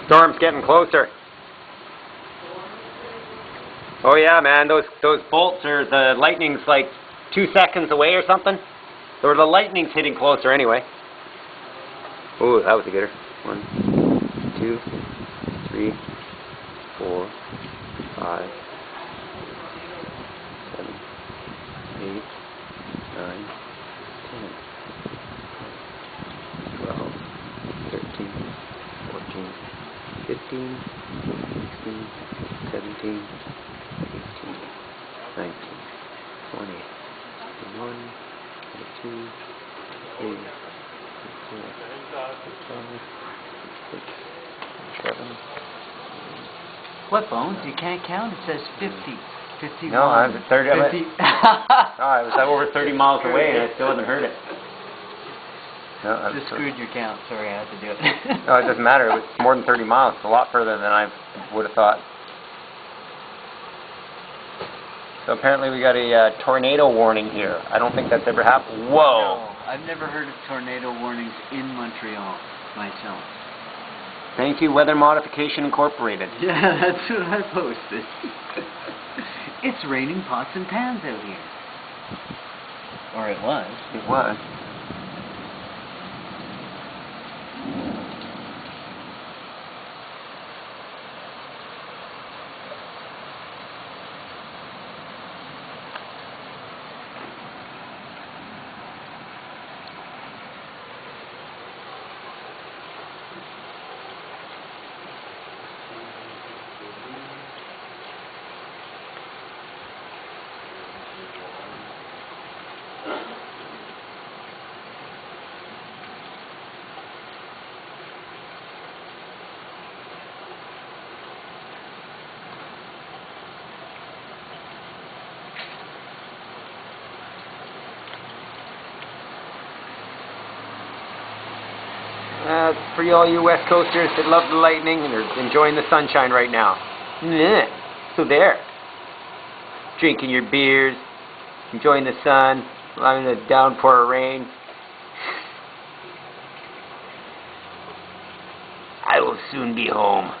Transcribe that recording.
Storm's getting closer. Oh yeah, man, those bolts are, the lightning's like 2 seconds away or something. Or the lightning's hitting closer anyway. Ooh, that was a gooder. 1, 2, 3, 4, 5, 7, 8, 9, 10, 12, 13, 14, 15, 16, 17, 18, 19, 20, 21, 22, 23, 24, 25, 26, 27. What, Bones? You can't count? It says 50. 51. No, I was at 30. 50. No, I was over 30 miles away and I still haven't heard it. No, Just screwed your count. Sorry, I had to do it. No, it doesn't matter. It was more than 30 miles. It's a lot further than I would have thought. So apparently we got a tornado warning here. I don't think that's ever happened. Whoa! No, I've never heard of tornado warnings in Montreal myself. Thank you, Weather Modification Incorporated. Yeah, that's what I posted. It's raining pots and pans out here. Or it was. It was. For all you West Coasters that love the lightning and are enjoying the sunshine right now. So there. Drinking your beers, enjoying the sun, allowing the downpour of rain. I will soon be home.